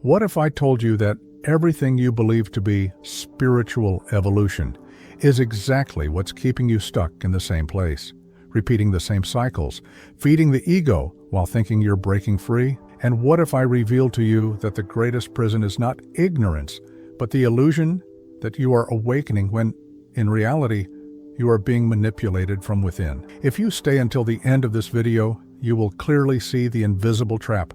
What if I told you that everything you believe to be spiritual evolution is exactly what's keeping you stuck in the same place, repeating the same cycles, feeding the ego while thinking you're breaking free? And what if I revealed to you that the greatest prison is not ignorance, but the illusion that you are awakening when, in reality, you are being manipulated from within? If you stay until the end of this video, you will clearly see the invisible trap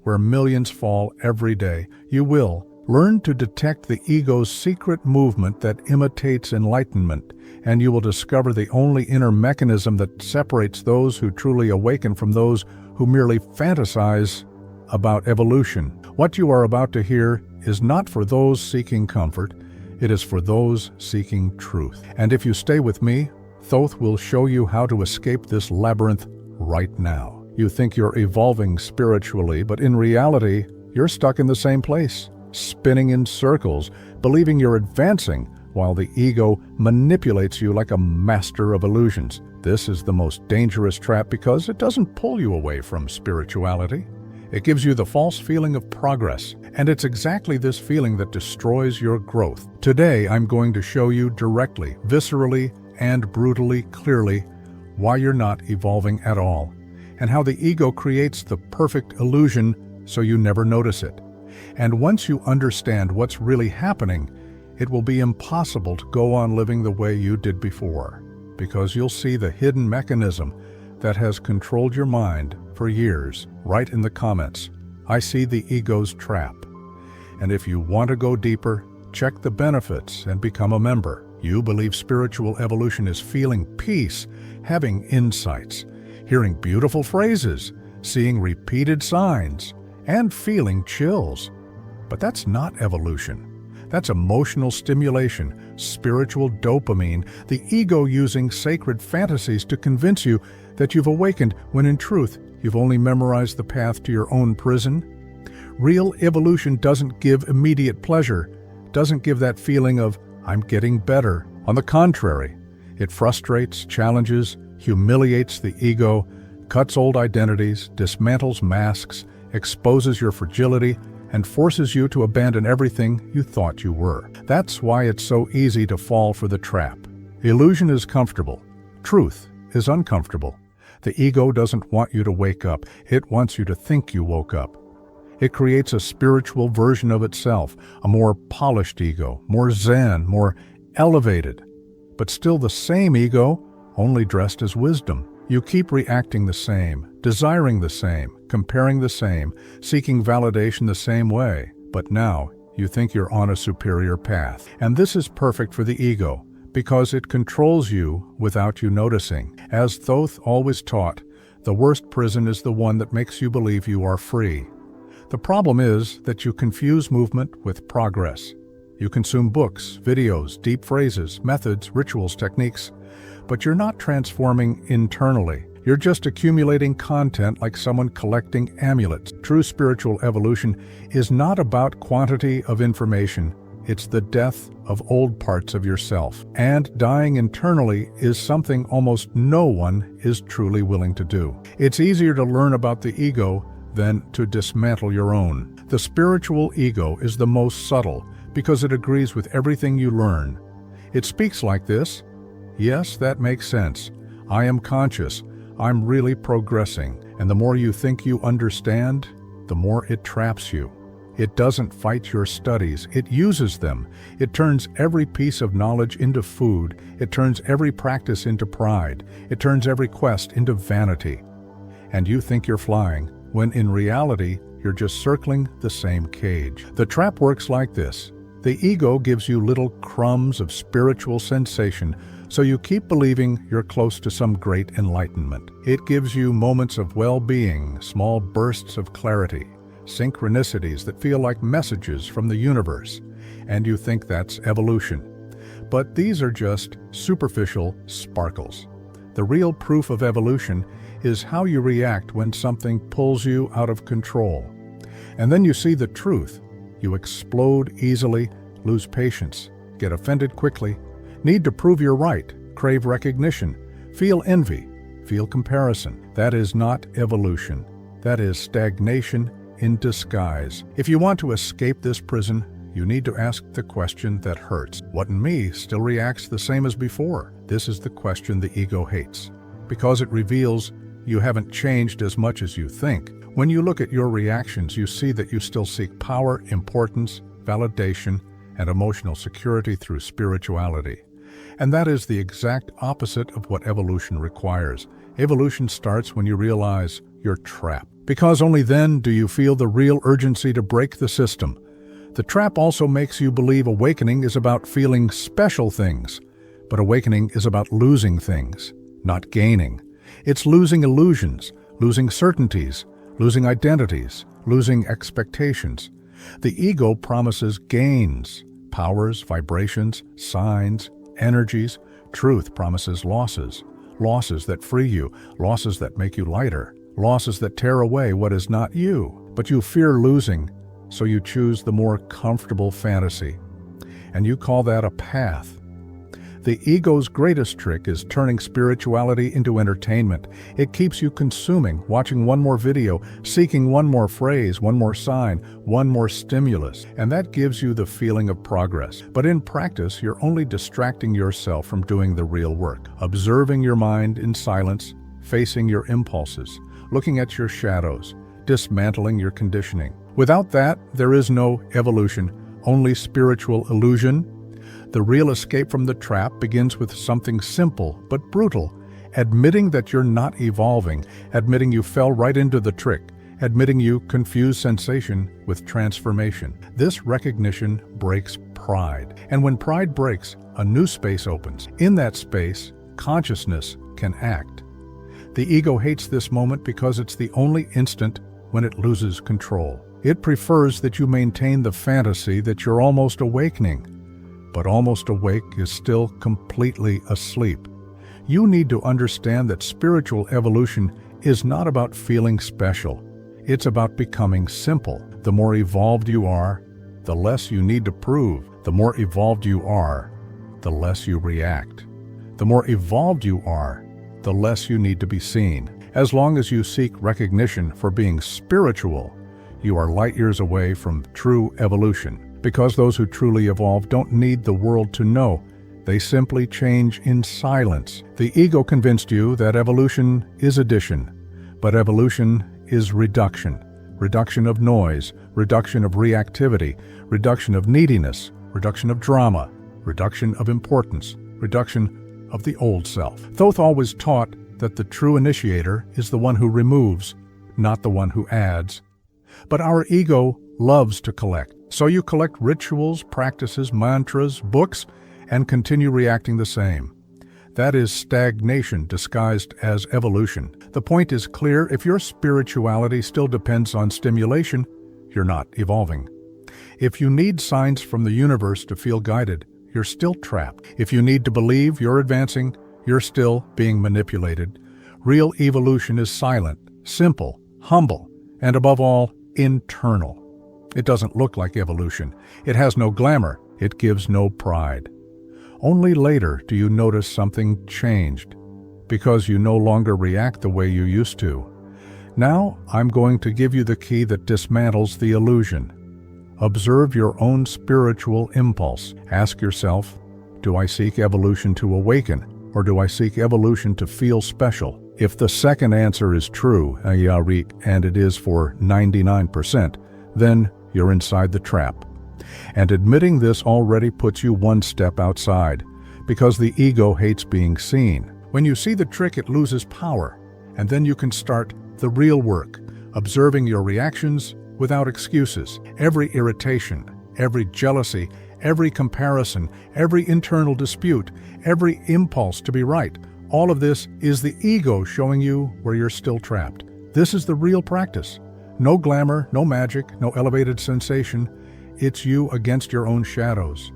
where millions fall every day. You will learn to detect the ego's secret movement that imitates enlightenment, and you will discover the only inner mechanism that separates those who truly awaken from those who merely fantasize about evolution. What you are about to hear is not for those seeking comfort, it is for those seeking truth. And if you stay with me, Thoth will show you how to escape this labyrinth right now. You think you're evolving spiritually, but in reality, you're stuck in the same place, spinning in circles, believing you're advancing, while the ego manipulates you like a master of illusions. This is the most dangerous trap because it doesn't pull you away from spirituality. It gives you the false feeling of progress, and it's exactly this feeling that destroys your growth. Today, I'm going to show you directly, viscerally, and brutally clearly why you're not evolving at all, and how the ego creates the perfect illusion so you never notice it. And once you understand what's really happening, it will be impossible to go on living the way you did before, because you'll see the hidden mechanism that has controlled your mind for years. Write in the comments, "I see the ego's trap." And if you want to go deeper, check the benefits and become a member. You believe spiritual evolution is feeling peace, having insights, hearing beautiful phrases, seeing repeated signs, and feeling chills. But that's not evolution. That's emotional stimulation, spiritual dopamine, the ego using sacred fantasies to convince you that you've awakened when in truth you've only memorized the path to your own prison. Real evolution doesn't give immediate pleasure, doesn't give that feeling of, "I'm getting better." On the contrary, it frustrates, challenges, humiliates the ego, cuts old identities, dismantles masks, exposes your fragility, and forces you to abandon everything you thought you were. That's why it's so easy to fall for the trap. Illusion is comfortable. Truth is uncomfortable. The ego doesn't want you to wake up. It wants you to think you woke up. It creates a spiritual version of itself, a more polished ego, more zen, more elevated, but still the same ego, only dressed as wisdom. You keep reacting the same, desiring the same, comparing the same, seeking validation the same way. But now, you think you're on a superior path. And this is perfect for the ego, because it controls you without you noticing. As Thoth always taught, the worst prison is the one that makes you believe you are free. The problem is that you confuse movement with progress. You consume books, videos, deep phrases, methods, rituals, techniques, but you're not transforming internally. You're just accumulating content like someone collecting amulets. True spiritual evolution is not about quantity of information. It's the death of old parts of yourself. And dying internally is something almost no one is truly willing to do. It's easier to learn about the ego than to dismantle your own. The spiritual ego is the most subtle because it agrees with everything you learn. It speaks like this: "Yes, that makes sense. I am conscious. I'm really progressing." And the more you think you understand, the more it traps you. It doesn't fight your studies. It uses them. It turns every piece of knowledge into food. It turns every practice into pride. It turns every quest into vanity. And you think you're flying, when in reality, you're just circling the same cage. The trap works like this. The ego gives you little crumbs of spiritual sensation, so you keep believing you're close to some great enlightenment. It gives you moments of well-being, small bursts of clarity, synchronicities that feel like messages from the universe, and you think that's evolution. But these are just superficial sparkles. The real proof of evolution is how you react when something pulls you out of control. And then you see the truth. You explode easily, lose patience, get offended quickly, need to prove you're right, crave recognition, feel envy, feel comparison. That is not evolution. That is stagnation in disguise. If you want to escape this prison, you need to ask the question that hurts. What in me still reacts the same as before? This is the question the ego hates, because it reveals you haven't changed as much as you think. When you look at your reactions, you see that you still seek power, importance, validation, and emotional security through spirituality. And that is the exact opposite of what evolution requires. Evolution starts when you realize you're trapped, because only then do you feel the real urgency to break the system. The trap also makes you believe awakening is about feeling special things, but awakening is about losing things, not gaining. It's losing illusions, losing certainties, losing identities, losing expectations. The ego promises gains, powers, vibrations, signs, energies. Truth promises losses, losses that free you, losses that make you lighter, losses that tear away what is not you. But you fear losing, so you choose the more comfortable fantasy. And you call that a path. The ego's greatest trick is turning spirituality into entertainment. It keeps you consuming, watching one more video, seeking one more phrase, one more sign, one more stimulus. And that gives you the feeling of progress. But in practice, you're only distracting yourself from doing the real work. Observing your mind in silence, facing your impulses, looking at your shadows, dismantling your conditioning. Without that, there is no evolution, only spiritual illusion. The real escape from the trap begins with something simple but brutal. Admitting that you're not evolving, admitting you fell right into the trick, admitting you confuse sensation with transformation. This recognition breaks pride. And when pride breaks, a new space opens. In that space, consciousness can act. The ego hates this moment because it's the only instant when it loses control. It prefers that you maintain the fantasy that you're almost awakening. But almost awake is still completely asleep. You need to understand that spiritual evolution is not about feeling special. It's about becoming simple. The more evolved you are, the less you need to prove. The more evolved you are, the less you react. The more evolved you are, the less you need to be seen. As long as you seek recognition for being spiritual, you are light years away from true evolution. Because those who truly evolve don't need the world to know. They simply change in silence. The ego convinced you that evolution is addition, but evolution is reduction. Reduction of noise, reduction of reactivity, reduction of neediness, reduction of drama, reduction of importance, reduction of the old self. Thoth always taught that the true initiator is the one who removes, not the one who adds. But our ego loves to collect. So you collect rituals, practices, mantras, books, and continue reacting the same. That is stagnation disguised as evolution. The point is clear: if your spirituality still depends on stimulation, you're not evolving. If you need signs from the universe to feel guided, you're still trapped. If you need to believe you're advancing, you're still being manipulated. Real evolution is silent, simple, humble, and above all, internal. It doesn't look like evolution. It has no glamour. It gives no pride. Only later do you notice something changed, because you no longer react the way you used to. Now, I'm going to give you the key that dismantles the illusion. Observe your own spiritual impulse. Ask yourself, do I seek evolution to awaken, or do I seek evolution to feel special? If the second answer is true, and it is for 99%, then you're inside the trap. And admitting this already puts you one step outside, because the ego hates being seen. When you see the trick, it loses power, and then you can start the real work, observing your reactions without excuses. Every irritation, every jealousy, every comparison, every internal dispute, every impulse to be right, all of this is the ego showing you where you're still trapped. This is the real practice. No glamour, no magic, no elevated sensation. It's you against your own shadows.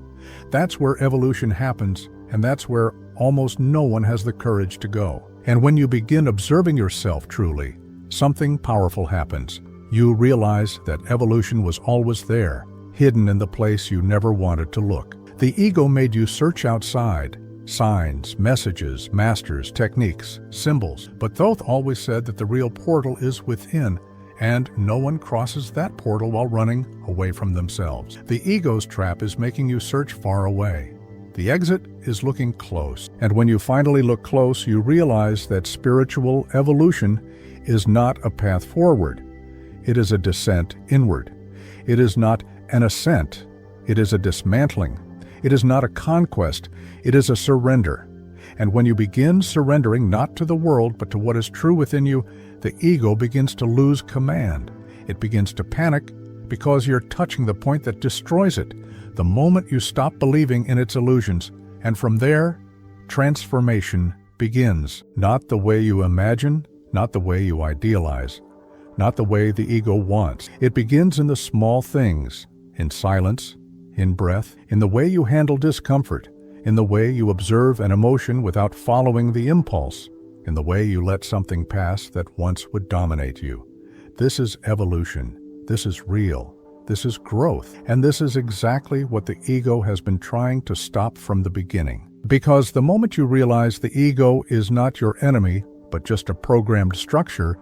That's where evolution happens, and that's where almost no one has the courage to go. And when you begin observing yourself truly, something powerful happens. You realize that evolution was always there, hidden in the place you never wanted to look. The ego made you search outside. Signs, messages, masters, techniques, symbols. But Thoth always said that the real portal is within, And no one crosses that portal while running away from themselves. The ego's trap is making you search far away. The exit is looking close. And when you finally look close, you realize that spiritual evolution is not a path forward. It is a descent inward. It is not an ascent. It is a dismantling. It is not a conquest. It is a surrender. And when you begin surrendering not to the world but to what is true within you, the ego begins to lose command. It begins to panic because you're touching the point that destroys it, the moment you stop believing in its illusions. And from there, transformation begins. Not the way you imagine, not the way you idealize, not the way the ego wants. It begins in the small things, in silence, in breath, in the way you handle discomfort, in the way you observe an emotion without following the impulse, in the way you let something pass that once would dominate you. This is evolution. This is real. This is growth. And this is exactly what the ego has been trying to stop from the beginning. Because the moment you realize the ego is not your enemy, but just a programmed structure,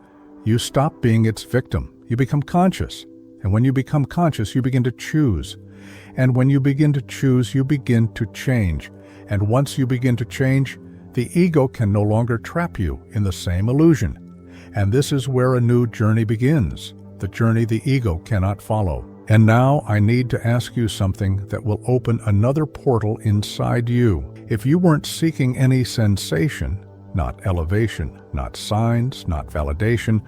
you stop being its victim. You become conscious. And when you become conscious, you begin to choose. And when you begin to choose, you begin to change. And once you begin to change, the ego can no longer trap you in the same illusion. And this is where a new journey begins, the journey the ego cannot follow. And now I need to ask you something that will open another portal inside you. If you weren't seeking any sensation, not elevation, not signs, not validation,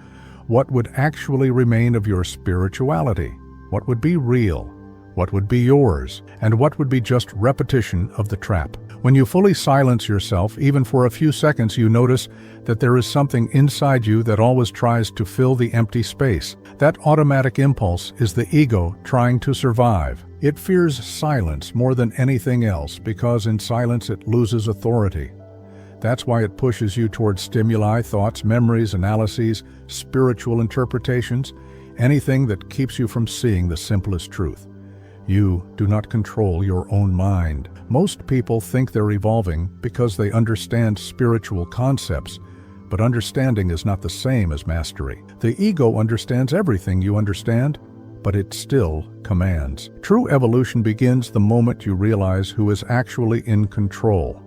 what would actually remain of your spirituality? What would be real? What would be yours? And what would be just repetition of the trap? When you fully silence yourself, even for a few seconds, you notice that there is something inside you that always tries to fill the empty space. That automatic impulse is the ego trying to survive. It fears silence more than anything else because in silence it loses authority. That's why it pushes you towards stimuli, thoughts, memories, analyses, spiritual interpretations, anything that keeps you from seeing the simplest truth. You do not control your own mind. Most people think they're evolving because they understand spiritual concepts, but understanding is not the same as mastery. The ego understands everything you understand, but it still commands. True evolution begins the moment you realize who is actually in control,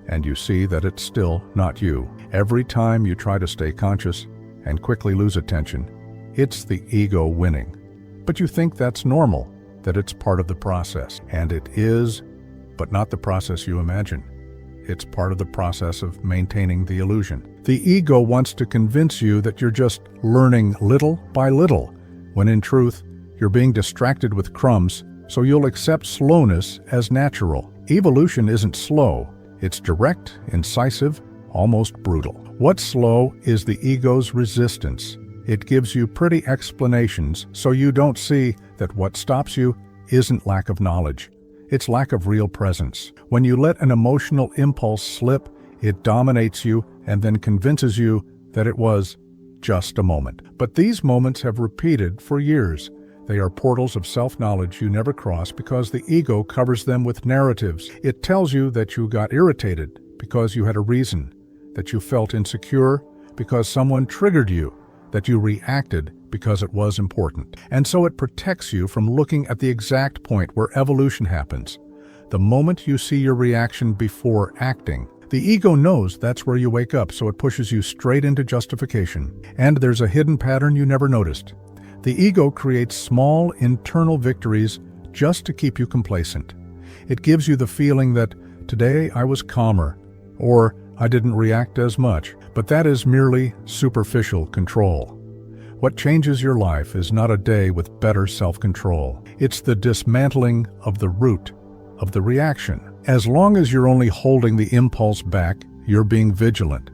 and you see that it's still not you. Every time you try to stay conscious and quickly lose attention, it's the ego winning. But you think that's normal, that it's part of the process. And it is, but not the process you imagine. It's part of the process of maintaining the illusion. The ego wants to convince you that you're just learning little by little, when in truth, you're being distracted with crumbs, so you'll accept slowness as natural. Evolution isn't slow. It's direct, incisive, almost brutal. What's slow is the ego's resistance. It gives you pretty explanations so you don't see that what stops you isn't lack of knowledge. It's lack of real presence. When you let an emotional impulse slip, it dominates you and then convinces you that it was just a moment. But these moments have repeated for years. They are portals of self-knowledge you never cross because the ego covers them with narratives. It tells you that you got irritated because you had a reason, that you felt insecure because someone triggered you, that you reacted because it was important. And so it protects you from looking at the exact point where evolution happens. The moment you see your reaction before acting, the ego knows that's where you wake up, so it pushes you straight into justification. And there's a hidden pattern you never noticed. The ego creates small internal victories just to keep you complacent. It gives you the feeling that today I was calmer, or I didn't react as much, but that is merely superficial control. What changes your life is not a day with better self-control. It's the dismantling of the root of the reaction. As long as you're only holding the impulse back, you're being vigilant.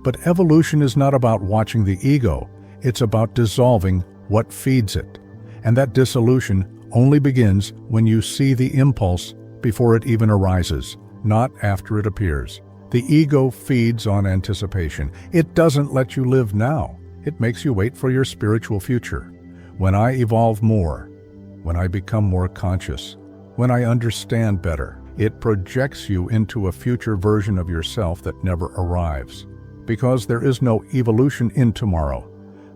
But evolution is not about watching the ego. It's about dissolving what feeds it. And that dissolution only begins when you see the impulse before it even arises, not after it appears. The ego feeds on anticipation. It doesn't let you live now. It makes you wait for your spiritual future. When I evolve more, when I become more conscious, when I understand better, it projects you into a future version of yourself that never arrives. Because there is no evolution in tomorrow.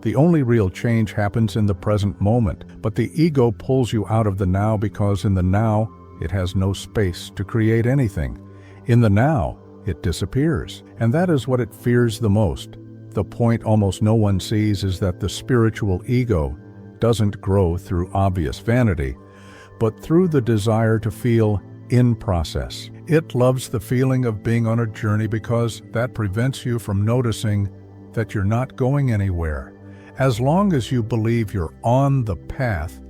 The only real change happens in the present moment, but the ego pulls you out of the now because in the now, it has no space to create anything. In the now, it disappears, and that is what it fears the most. The point almost no one sees is that the spiritual ego doesn't grow through obvious vanity, but through the desire to feel in process. It loves the feeling of being on a journey because that prevents you from noticing that you're not going anywhere. As long as you believe you're on the path,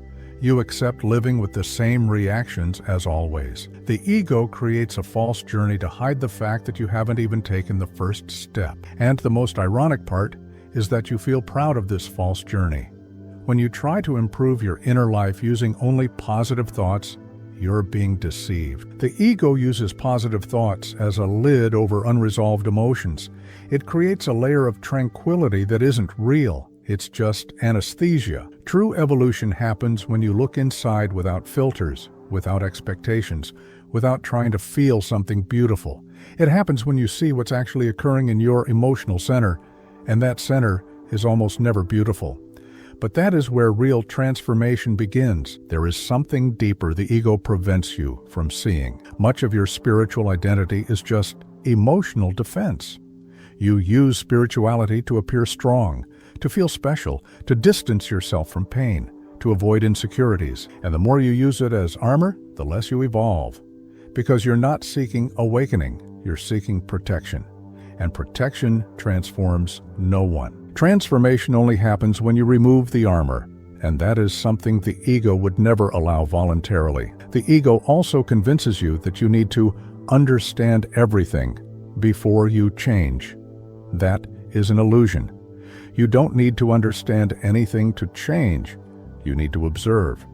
you accept living with the same reactions as always. The ego creates a false journey to hide the fact that you haven't even taken the first step. And the most ironic part is that you feel proud of this false journey. When you try to improve your inner life using only positive thoughts, you're being deceived. The ego uses positive thoughts as a lid over unresolved emotions. It creates a layer of tranquility that isn't real. It's just anesthesia. True evolution happens when you look inside without filters, without expectations, without trying to feel something beautiful. It happens when you see what's actually occurring in your emotional center, and that center is almost never beautiful. But that is where real transformation begins. There is something deeper the ego prevents you from seeing. Much of your spiritual identity is just emotional defense. You use spirituality to appear strong, to feel special, to distance yourself from pain, to avoid insecurities. And the more you use it as armor, the less you evolve. Because you're not seeking awakening, you're seeking protection. And protection transforms no one. Transformation only happens when you remove the armor, and that is something the ego would never allow voluntarily. The ego also convinces you that you need to understand everything before you change. That is an illusion. You don't need to understand anything to change. You need to observe.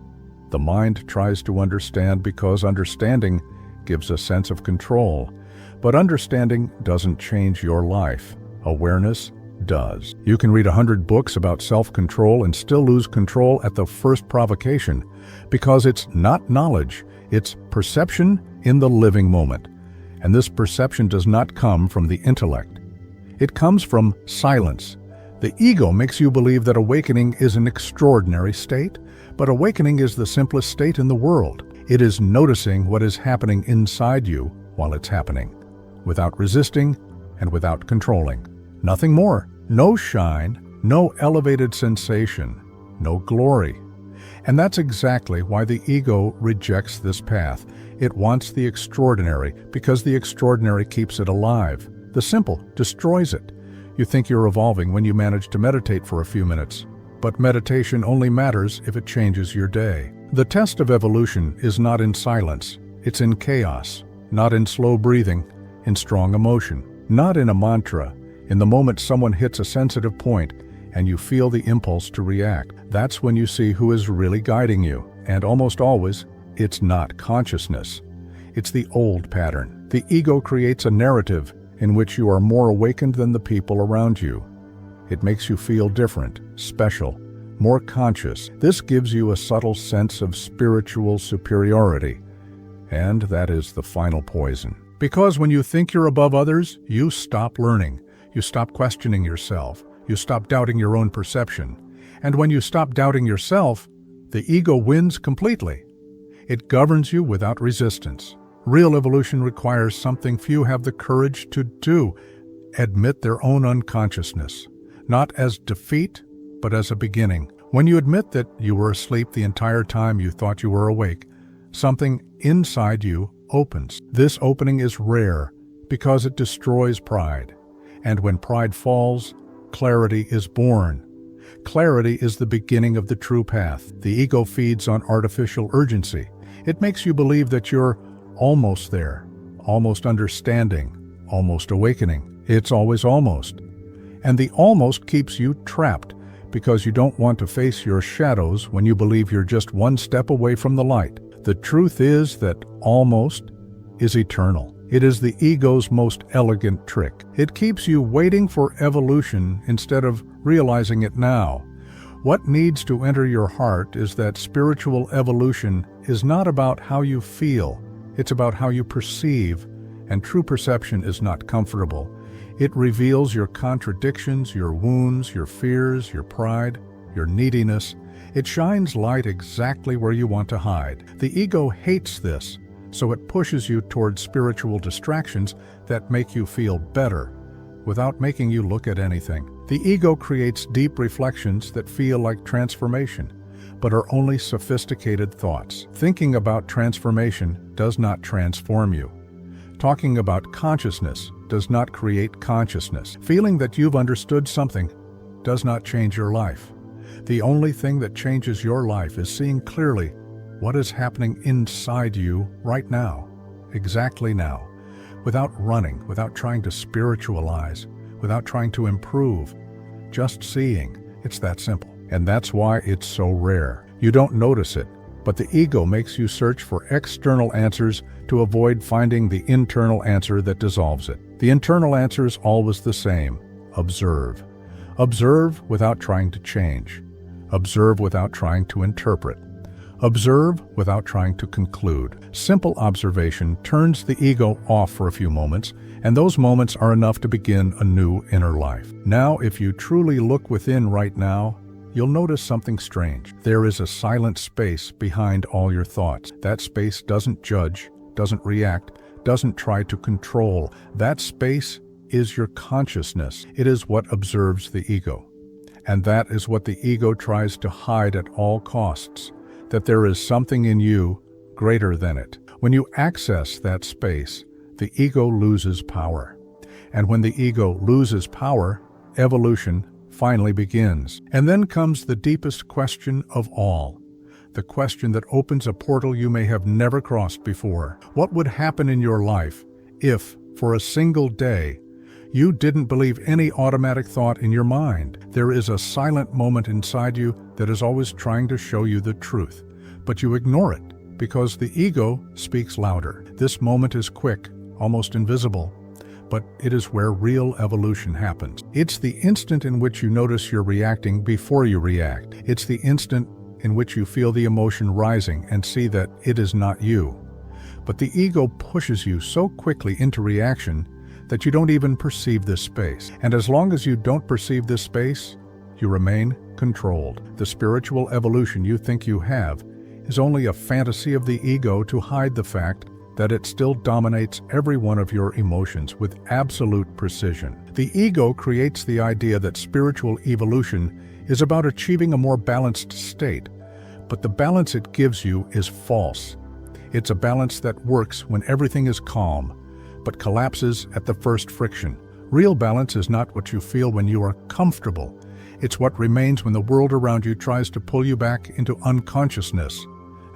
The mind tries to understand because understanding gives a sense of control, but understanding doesn't change your life. Awareness does. You can read 100 books about self-control and still lose control at the first provocation because it's not knowledge, it's perception in the living moment. And this perception does not come from the intellect. It comes from silence. The ego makes you believe that awakening is an extraordinary state, but awakening is the simplest state in the world. It is noticing what is happening inside you while it's happening, without resisting and without controlling. Nothing more. No shine, no elevated sensation, no glory. And that's exactly why the ego rejects this path. It wants the extraordinary because the extraordinary keeps it alive. The simple destroys it. You think you're evolving when you manage to meditate for a few minutes, but meditation only matters if it changes your day. The test of evolution is not in silence, it's in chaos, not in slow breathing, in strong emotion, not in a mantra. In the moment someone hits a sensitive point and you feel the impulse to react, that's when you see who is really guiding you. And almost always, it's not consciousness. It's the old pattern. The ego creates a narrative in which you are more awakened than the people around you. It makes you feel different, special, more conscious. This gives you a subtle sense of spiritual superiority. And that is the final poison. Because when you think you're above others, you stop learning. You stop questioning yourself. You stop doubting your own perception. And when you stop doubting yourself, the ego wins completely. It governs you without resistance. Real evolution requires something few have the courage to do: admit their own unconsciousness, not as defeat, but as a beginning. When you admit that you were asleep the entire time you thought you were awake, something inside you opens. This opening is rare because it destroys pride. And when pride falls, clarity is born. Clarity is the beginning of the true path. The ego feeds on artificial urgency. It makes you believe that you're almost there, almost understanding, almost awakening. It's always almost. And the almost keeps you trapped because you don't want to face your shadows when you believe you're just one step away from the light. The truth is that almost is eternal. It is the ego's most elegant trick. It keeps you waiting for evolution instead of realizing it now. What needs to enter your heart is that spiritual evolution is not about how you feel, it's about how you perceive, and true perception is not comfortable. It reveals your contradictions, your wounds, your fears, your pride, your neediness. It shines light exactly where you want to hide. The ego hates this, so it pushes you towards spiritual distractions that make you feel better, without making you look at anything. The ego creates deep reflections that feel like transformation, but are only sophisticated thoughts. Thinking about transformation does not transform you. Talking about consciousness does not create consciousness. Feeling that you've understood something does not change your life. The only thing that changes your life is seeing clearly what is happening inside you right now, exactly now, without running, without trying to spiritualize, without trying to improve, just seeing. It's that simple. And that's why it's so rare. You don't notice it, but the ego makes you search for external answers to avoid finding the internal answer that dissolves it. The internal answer is always the same: observe. Observe without trying to change. Observe without trying to interpret. Observe without trying to conclude. Simple observation turns the ego off for a few moments, and those moments are enough to begin a new inner life. Now, if you truly look within right now, you'll notice something strange. There is a silent space behind all your thoughts. That space doesn't judge, doesn't react, doesn't try to control. That space is your consciousness. It is what observes the ego. And that is what the ego tries to hide at all costs, that there is something in you greater than it. When you access that space, the ego loses power. And when the ego loses power, evolution finally begins. And then comes the deepest question of all, the question that opens a portal you may have never crossed before. What would happen in your life if, for a single day, you didn't believe any automatic thought in your mind? There is a silent moment inside you that is always trying to show you the truth, but you ignore it because the ego speaks louder. This moment is quick, almost invisible, but it is where real evolution happens. It's the instant in which you notice you're reacting before you react. It's the instant in which you feel the emotion rising and see that it is not you. But the ego pushes you so quickly into reaction that you don't even perceive this space. And as long as you don't perceive this space, you remain controlled. The spiritual evolution you think you have is only a fantasy of the ego to hide the fact that it still dominates every one of your emotions with absolute precision. The ego creates the idea that spiritual evolution is about achieving a more balanced state, but the balance it gives you is false. It's a balance that works when everything is calm, but collapses at the first friction. Real balance is not what you feel when you are comfortable. It's what remains when the world around you tries to pull you back into unconsciousness.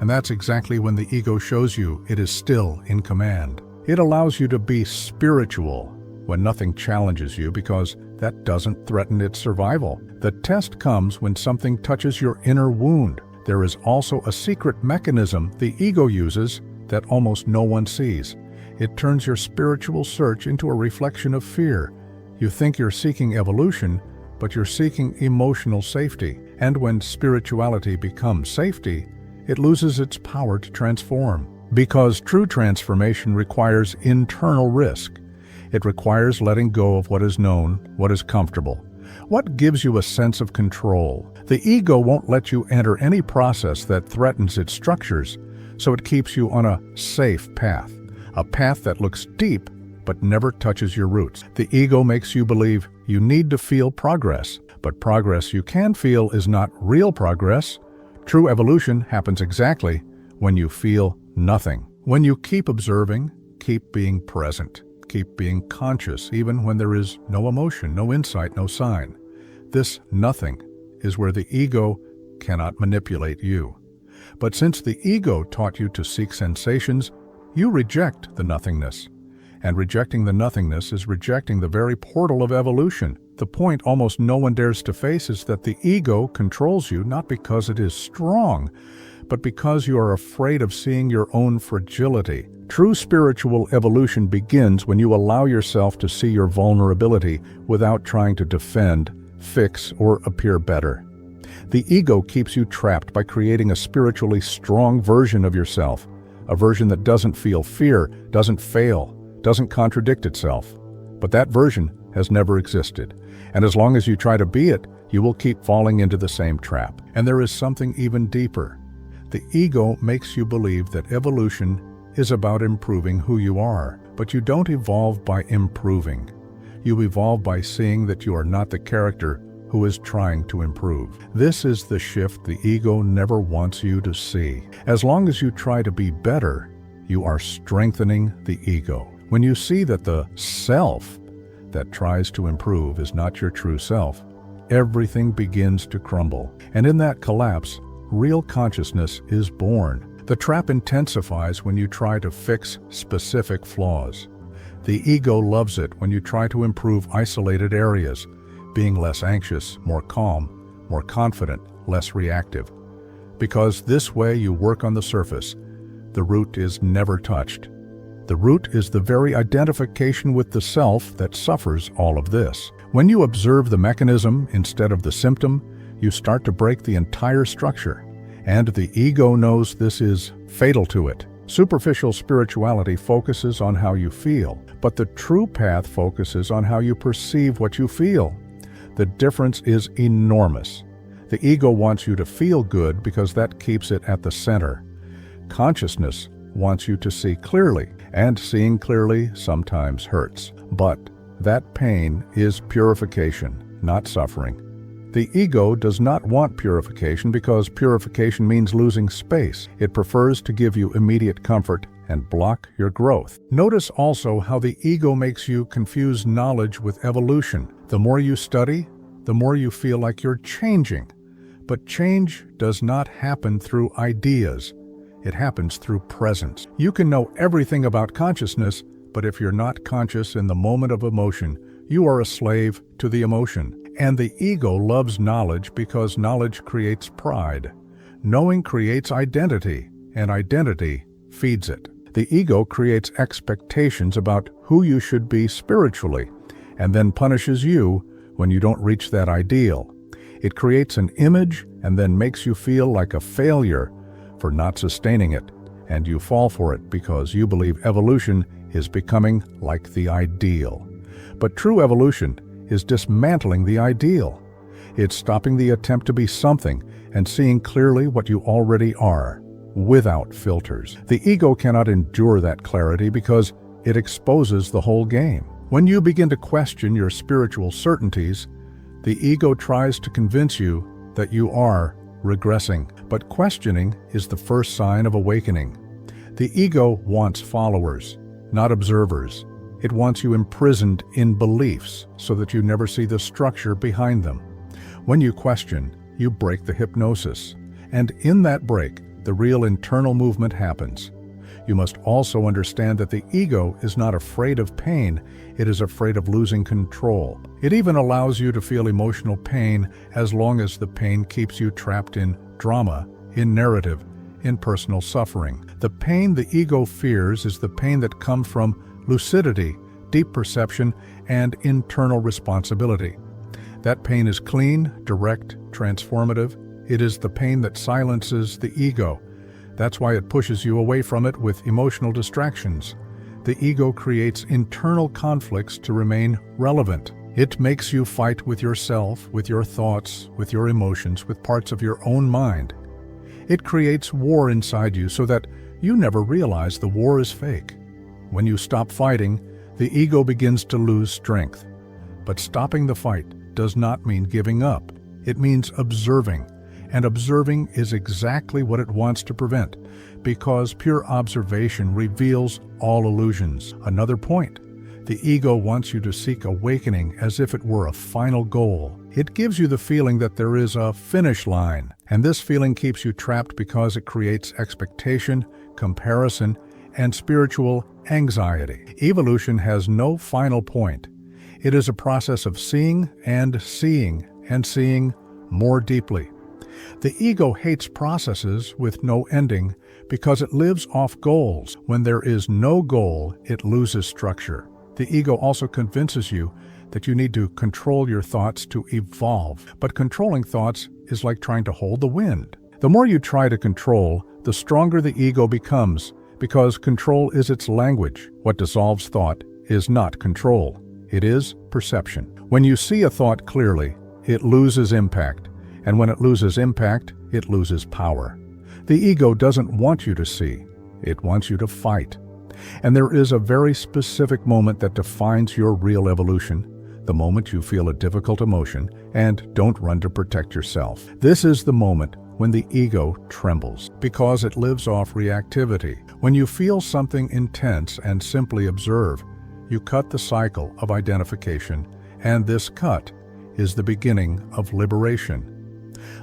And that's exactly when the ego shows you it is still in command. It allows you to be spiritual when nothing challenges you because that doesn't threaten its survival. The test comes when something touches your inner wound. There is also a secret mechanism the ego uses that almost no one sees. It turns your spiritual search into a reflection of fear. You think you're seeking evolution, but you're seeking emotional safety. And when spirituality becomes safety, it loses its power to transform. Because true transformation requires internal risk. It requires letting go of what is known, what is comfortable, what gives you a sense of control. The ego won't let you enter any process that threatens its structures, so it keeps you on a safe path, a path that looks deep but never touches your roots. The ego makes you believe you need to feel progress, but progress you can feel is not real progress. True evolution happens exactly when you feel nothing. When you keep observing, keep being present, keep being conscious even when there is no emotion, no insight, no sign. This nothing is where the ego cannot manipulate you. But since the ego taught you to seek sensations, you reject the nothingness. And rejecting the nothingness is rejecting the very portal of evolution. The point almost no one dares to face is that the ego controls you not because it is strong, but because you are afraid of seeing your own fragility. True spiritual evolution begins when you allow yourself to see your vulnerability without trying to defend, fix, or appear better. The ego keeps you trapped by creating a spiritually strong version of yourself, a version that doesn't feel fear, doesn't fail, doesn't contradict itself. But that version has never existed. And as long as you try to be it, you will keep falling into the same trap. And there is something even deeper. The ego makes you believe that evolution is about improving who you are. But you don't evolve by improving. You evolve by seeing that you are not the character who is trying to improve. This is the shift the ego never wants you to see. As long as you try to be better, you are strengthening the ego. When you see that the self that tries to improve is not your true self, everything begins to crumble. And in that collapse, real consciousness is born. The trap intensifies when you try to fix specific flaws. The ego loves it when you try to improve isolated areas, being less anxious, more calm, more confident, less reactive. Because this way you work on the surface, the root is never touched. The root is the very identification with the self that suffers all of this. When you observe the mechanism instead of the symptom, you start to break the entire structure. And the ego knows this is fatal to it. Superficial spirituality focuses on how you feel, but the true path focuses on how you perceive what you feel. The difference is enormous. The ego wants you to feel good because that keeps it at the center. Consciousness wants you to see clearly, and seeing clearly sometimes hurts. But that pain is purification, not suffering. The ego does not want purification because purification means losing space. It prefers to give you immediate comfort and block your growth. Notice also how the ego makes you confuse knowledge with evolution. The more you study, the more you feel like you're changing. But change does not happen through ideas. It happens through presence. You can know everything about consciousness, but if you're not conscious in the moment of emotion, you are a slave to the emotion. And the ego loves knowledge because knowledge creates pride. Knowing creates identity, and identity feeds it. The ego creates expectations about who you should be spiritually, and then punishes you when you don't reach that ideal. It creates an image and then makes you feel like a failure for not sustaining it, and you fall for it because you believe evolution is becoming like the ideal. But true evolution is dismantling the ideal. It's stopping the attempt to be something and seeing clearly what you already are, without filters. The ego cannot endure that clarity because it exposes the whole game. When you begin to question your spiritual certainties, the ego tries to convince you that you are regressing. But questioning is the first sign of awakening. The ego wants followers, not observers. It wants you imprisoned in beliefs so that you never see the structure behind them. When you question, you break the hypnosis. And in that break, the real internal movement happens. You must also understand that the ego is not afraid of pain, it is afraid of losing control. It even allows you to feel emotional pain as long as the pain keeps you trapped in drama, in narrative, in personal suffering. The pain the ego fears is the pain that comes from lucidity, deep perception, and internal responsibility. That pain is clean, direct, transformative. It is the pain that silences the ego. That's why it pushes you away from it with emotional distractions. The ego creates internal conflicts to remain relevant. It makes you fight with yourself, with your thoughts, with your emotions, with parts of your own mind. It creates war inside you so that you never realize the war is fake. When you stop fighting, the ego begins to lose strength. But stopping the fight does not mean giving up. It means observing. And observing is exactly what it wants to prevent, because pure observation reveals all illusions. Another point, the ego wants you to seek awakening as if it were a final goal. It gives you the feeling that there is a finish line, and this feeling keeps you trapped because it creates expectation, comparison, and spiritual anxiety. Evolution has no final point. It is a process of seeing and seeing and seeing more deeply. The ego hates processes with no ending because it lives off goals. When there is no goal, it loses structure. The ego also convinces you that you need to control your thoughts to evolve. But controlling thoughts is like trying to hold the wind. The more you try to control, the stronger the ego becomes, because control is its language. What dissolves thought is not control. It is perception. When you see a thought clearly, it loses impact. And when it loses impact, it loses power. The ego doesn't want you to see. It wants you to fight. And there is a very specific moment that defines your real evolution, the moment you feel a difficult emotion and don't run to protect yourself. This is the moment when the ego trembles, because it lives off reactivity. When you feel something intense and simply observe, you cut the cycle of identification, and this cut is the beginning of liberation.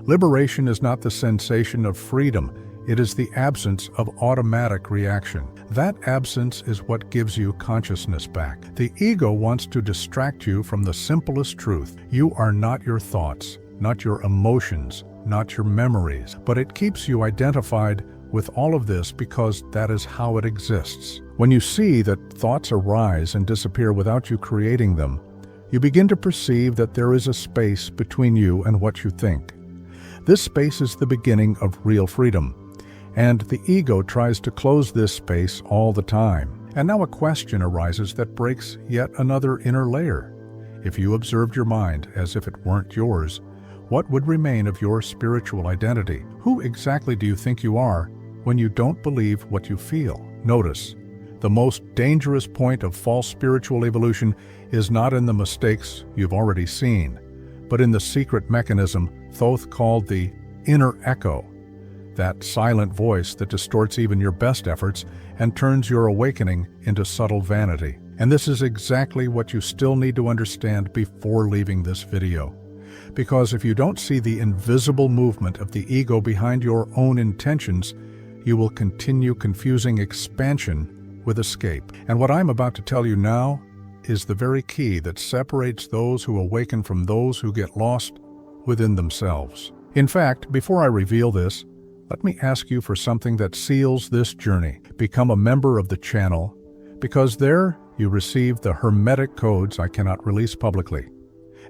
Liberation is not the sensation of freedom, it is the absence of automatic reaction. That absence is what gives you consciousness back. The ego wants to distract you from the simplest truth. You are not your thoughts, not your emotions, not your memories, but it keeps you identified with all of this because that is how it exists. When you see that thoughts arise and disappear without you creating them, you begin to perceive that there is a space between you and what you think. This space is the beginning of real freedom, and the ego tries to close this space all the time. And now a question arises that breaks yet another inner layer. If you observed your mind as if it weren't yours, what would remain of your spiritual identity? Who exactly do you think you are when you don't believe what you feel? Notice, the most dangerous point of false spiritual evolution is not in the mistakes you've already seen, but in the secret mechanism Thoth called the inner echo, that silent voice that distorts even your best efforts and turns your awakening into subtle vanity. And this is exactly what you still need to understand before leaving this video. Because if you don't see the invisible movement of the ego behind your own intentions, you will continue confusing expansion with escape. And what I'm about to tell you now is the very key that separates those who awaken from those who get lost within themselves. In fact, before I reveal this, let me ask you for something that seals this journey. Become a member of the channel, because there you receive the Hermetic codes I cannot release publicly.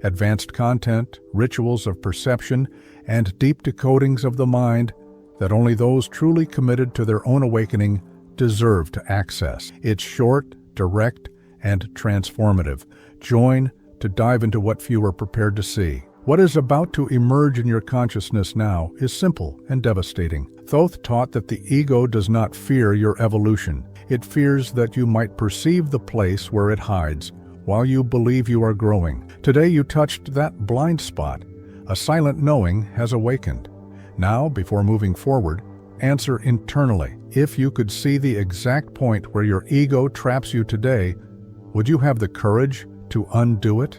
Advanced content, rituals of perception, and deep decodings of the mind that only those truly committed to their own awakening deserve to access. It's short, direct, and transformative. Join to dive into what few are prepared to see. What is about to emerge in your consciousness now is simple and devastating. Thoth taught that the ego does not fear your evolution. It fears that you might perceive the place where it hides while you believe you are growing. Today you touched that blind spot. A silent knowing has awakened. Now, before moving forward, answer internally. If you could see the exact point where your ego traps you today, would you have the courage to undo it?